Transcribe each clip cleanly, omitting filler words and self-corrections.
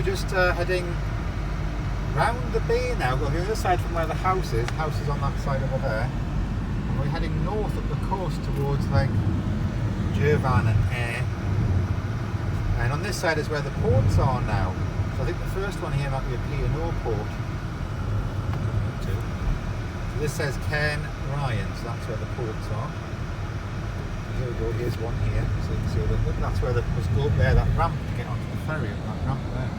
just heading round the bay now. We're on the other side from where the house is. House is on that side over there. And we're heading north up the coast towards like Jervan and Ayr. And on this side is where the ports are now. So I think the first one here might be a P&O port. So this says Cairn Ryan, so that's where the ports are. Here we go, here's one here. So you can see that's where they must go up there, that ramp to get onto the ferry, up that ramp there.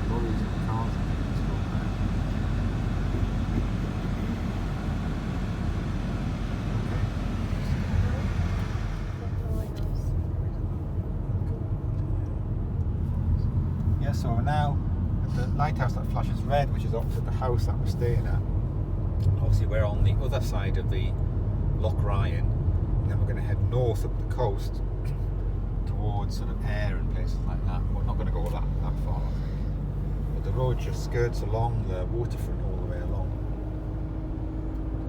Lorries and cars and things go up there. Okay. Yeah, so we're now at the lighthouse that flashes red, which is opposite the house that we're staying at. Obviously we're on the other side of the Loch Ryan, and then we're going to head north up the coast towards sort of Ayr and places like that. We're not going to go that far, I think. But the road just skirts along the waterfront all the way along.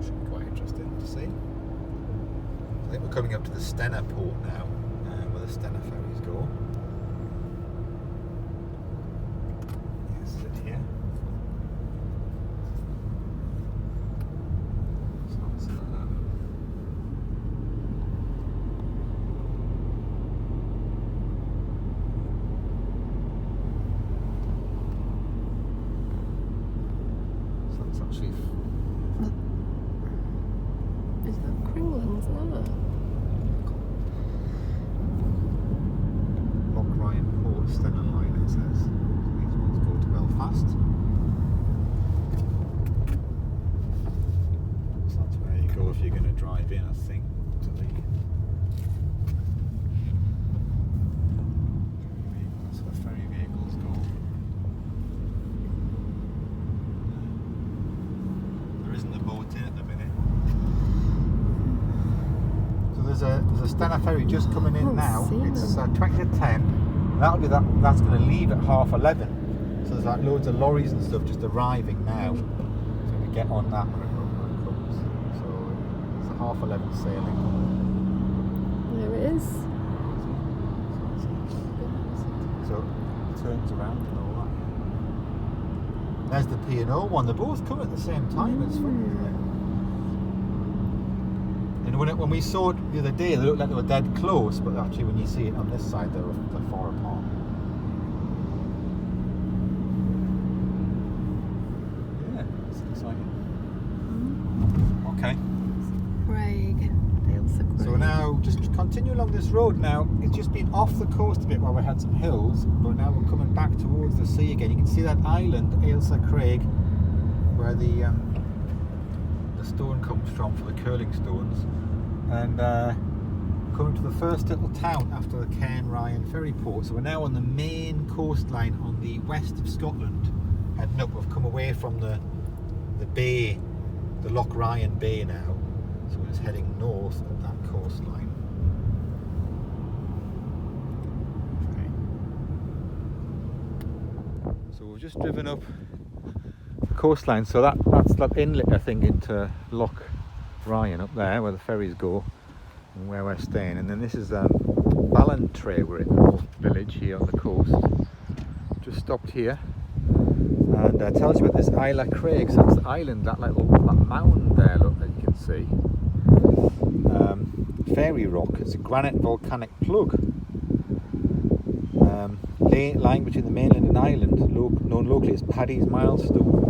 It should be quite interesting to see. I think we're coming up to the Stena port now, where the Stena ferries go. Yes, sit here. Is that Kringlands there? Loch Ryan Port, Stena Line it says. These ones go to Belfast. So that's where you go if you're going to drive in, I think, to the... That's where ferry vehicles go. There isn't a boat in at the minute. So there's a Stena ferry just coming in now. It's 20 to 10. That's going to leave at 11:30. So there's like loads of lorries and stuff just arriving now. So we get on that when it comes. So it's a 11:30 sailing. There it is. So it turns around and all that. There's the P&O one. They both come at the same time. It's funny, isn't it? And when we saw it the other day, they looked like they were dead close, but actually when you see it on this side, they're far apart. Yeah, it's exciting. Okay. Craig. Ailsa Craig. So now, just continue along this road now. It's just been off the coast a bit while we had some hills, but now we're coming back towards the sea again. You can see that island, Ailsa Craig, where the stone comes from for the curling stones, and coming to the first little town after the Cairn Ryan ferry port. So we're now on the main coastline on the west of Scotland, heading up. We've come away from the bay, the Loch Ryan Bay now, so we're just heading north up that coastline. Okay. So we've just driven up coastline, so that's that inlet, I think, into Loch Ryan up there where the ferries go and where we're staying. And then this is Ballantrae, we're in, a little village here on the coast. Just stopped here, and tells you about this Isla Craig. So that's the island, that mound there, look, that you can see. Fairy rock. It's a granite volcanic plug lying between the mainland and island, known locally as Paddy's Milestone.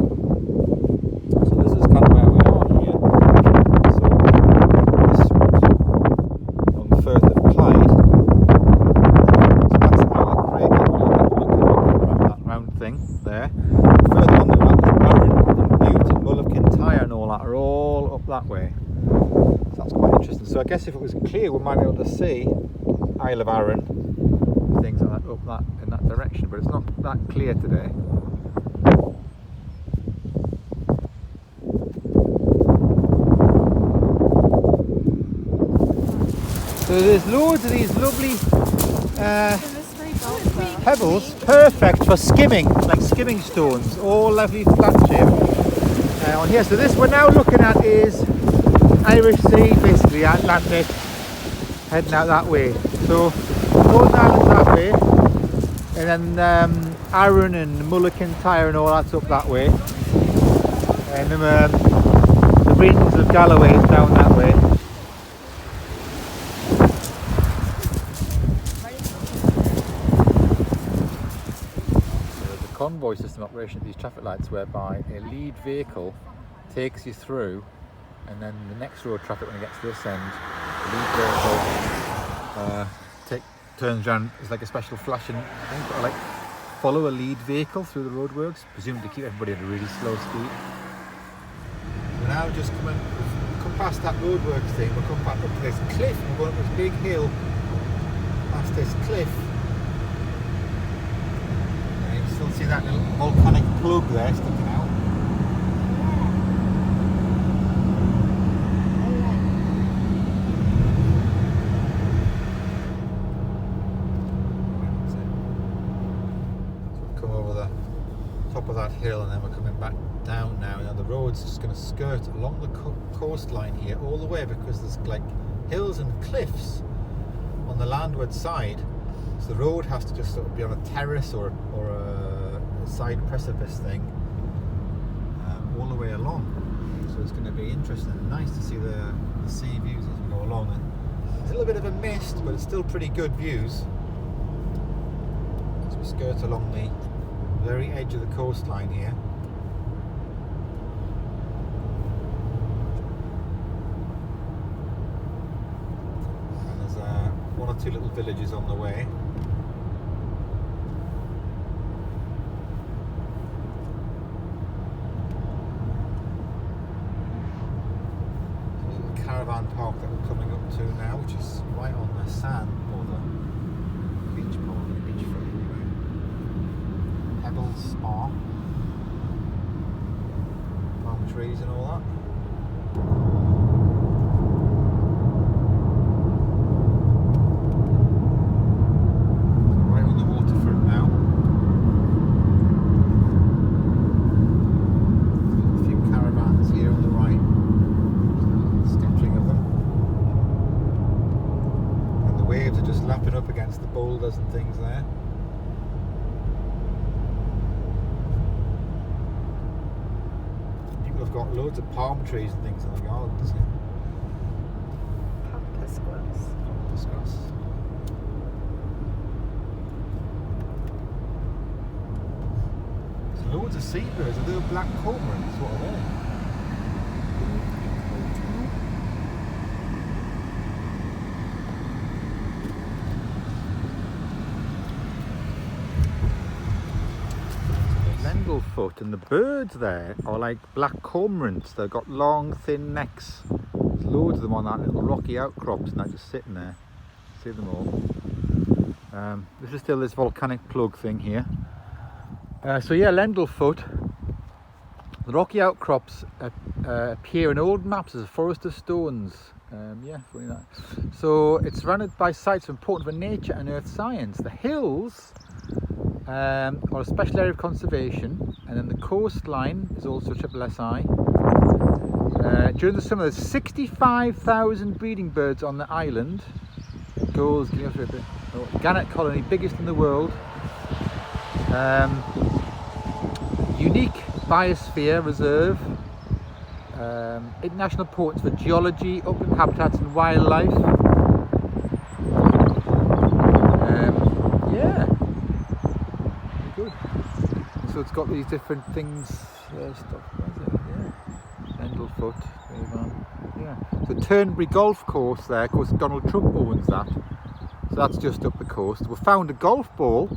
So this is kind of where we are here. So this route on the Firth of Clyde. So that's Isla Craig. That round thing there. Further on the right is Arran and Bute and Mull of Kintyre and all that are all up that way. So that's quite interesting. So I guess if it was clear, we might be able to see Isle of Arran, things like that up that in that direction, but it's not that clear today. So there's loads of these lovely pebbles, perfect for skimming, like skimming stones, all lovely flat shape on here. So this we're now looking at is Irish Sea, basically Atlantic, heading out that way. So those islands that way, And then Arran and Mullikintyre and all that's up that way. And then the Rings of Galloway is down that way. There's a convoy system operation at these traffic lights whereby a lead vehicle takes you through, and then the next road traffic, when it gets to this end, the lead vehicle turns around. It's like a special flashing thing, but like follow a lead vehicle through the roadworks, presumably to keep everybody at a really slow speed. We're now just come past that roadworks thing. We'll come back up to this cliff, and we're going up this big hill past this cliff. And you can still see that little volcanic plug there sticking out. Top of that hill, and then we're coming back down now. Now the road's just going to skirt along the coastline here all the way, because there's like hills and cliffs on the landward side, so the road has to just sort of be on a terrace or a side precipice thing all the way along. So it's going to be interesting and nice to see the sea views as we go along. And there's a little bit of a mist, but it's still pretty good views as we skirt along the very edge of the coastline here. And there's one or two little villages on the way. There's a little caravan park that we're coming up to now, which is right on the sand, or the beach part, the beachfront anyway. Spa, palm trees and all that. Right on the waterfront now. A few caravans here on the right, sketching of them, and the waves are just lapping up against the boulders and things there. We've got loads of palm trees and things in the gardens. Pampas grass. Pampas grass. There's loads of seabirds. Are they black cormorants? What are they? Foot, and the birds there are like black cormorants. They've got long, thin necks. There's loads of them on that little rocky outcrops, and they're just sitting there. See them all. This is still this volcanic plug thing here. So yeah, Lendlefoot. The rocky outcrops appear in old maps as a forest of stones. Yeah, funny that. So it's surrounded by sites important for nature and earth science. The hills are a special area of conservation, and then the coastline is also SSSI. During the summer, there's 65,000 breeding birds on the island. Gulls, gannet colony, biggest in the world. Unique biosphere reserve. International importance for geology, upland habitats and wildlife. Yeah. Good. So it's got these different things, stuff. Yeah. Lendlefoot. Yeah. So Turnberry Golf Course there. Of course, Donald Trump owns that. So that's just up the coast. We found a golf ball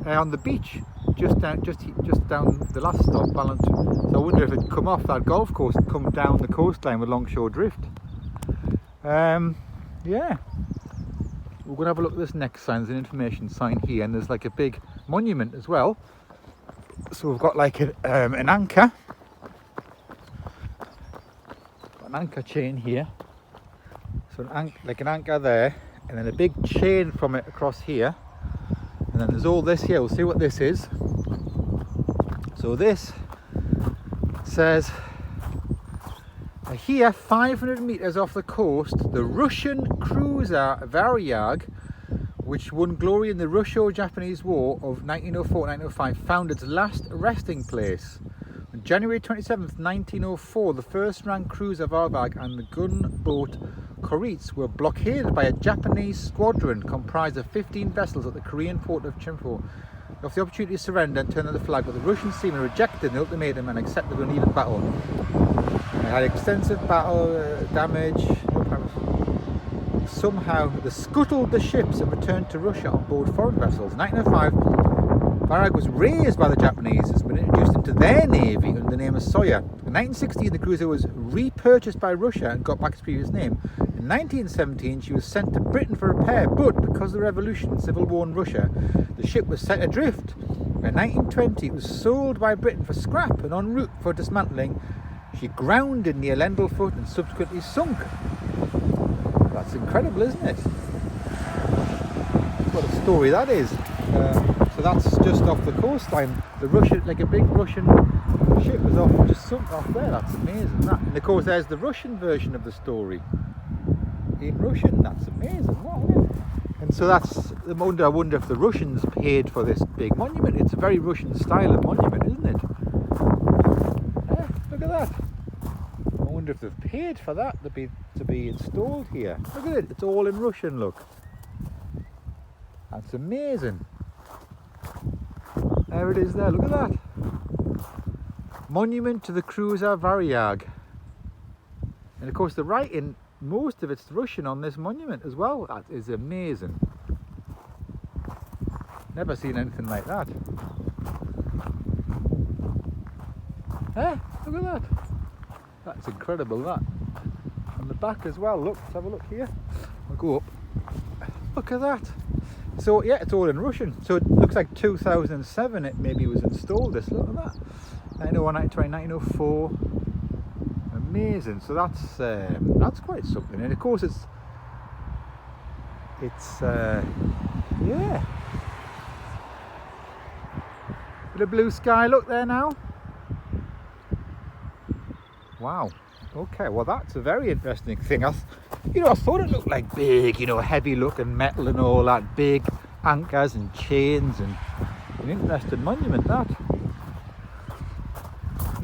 on the beach, just down the last stop, Ballant. So I wonder if it'd come off that golf course and come down the coastline with Longshore Drift. Yeah. We're going to have a look at this next sign. There's an information sign here, and there's like a big monument as well. So we've got like an anchor. Got an anchor chain here. So like an anchor there, and then a big chain from it across here. And then there's all this here. We'll see what this is. So this says, here 500 meters off the coast, the Russian cruiser Varyag which won glory in the Russo-Japanese War of 1904-1905, found its last resting place. On January 27th, 1904, the first-rank cruiser Varvag and the gunboat Koretz were blockaded by a Japanese squadron comprised of 15 vessels at the Korean port of Chimpo. They offered the opportunity to surrender and turn on the flag, but the Russian seamen rejected the ultimatum and accepted an even battle. They had extensive battle damage. Somehow they scuttled the ships and returned to Russia on board foreign vessels. In 1905, Varag was raised by the Japanese and been introduced into their navy under the name of Soya. In 1916, the cruiser was repurchased by Russia and got back its previous name. In 1917, she was sent to Britain for repair, but because of the revolution and civil war in Russia, the ship was set adrift. In 1920, it was sold by Britain for scrap, and en route for dismantling, she grounded near Lendlefoot and subsequently sunk. That's incredible, isn't it? What a story that is. So that's just off the coastline. The Russian, like a big Russian ship was off, just sunk off there. That's amazing. That. And of course, there's the Russian version of the story in Russian. That's amazing. Wow, isn't it? And so that's the wonder. I wonder if the Russians paid for this big monument. It's a very Russian style of monument, isn't it? Yeah, look at that. I wonder if they've paid for that to be installed here. Look at it. It's all in Russian. Look. That's amazing. There it is there, look at that. Monument to the cruiser Varyag. And of course the writing, most of it's Russian on this monument as well. That is amazing. Never seen anything like that. Eh? Look at that. That's incredible, that. On the back as well, look, let's have a look here. I'll go up. Look at that. So yeah, it's all in Russian. So it looks like 2007 it maybe was installed, this, look at that. 1904. Amazing. So that's quite something. And of course it's yeah. Bit of blue sky, look there now. Wow. Okay, well that's a very interesting thing. I thought it looked like big, heavy looking metal and all that, big anchors and chains, and an interesting monument that.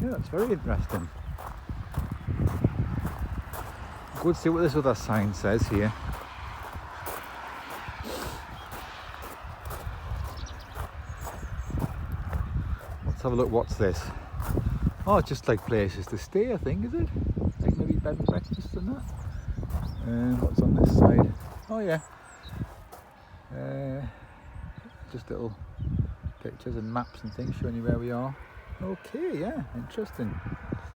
Yeah, that's very interesting. Go and see what this other sign says here. Let's have a look, what's this? Oh, it's just like places to stay, I think, is it? Like maybe bed and breakfast and that. What's on this side? Oh yeah. Just little pictures and maps and things showing you where we are. Okay, yeah, interesting.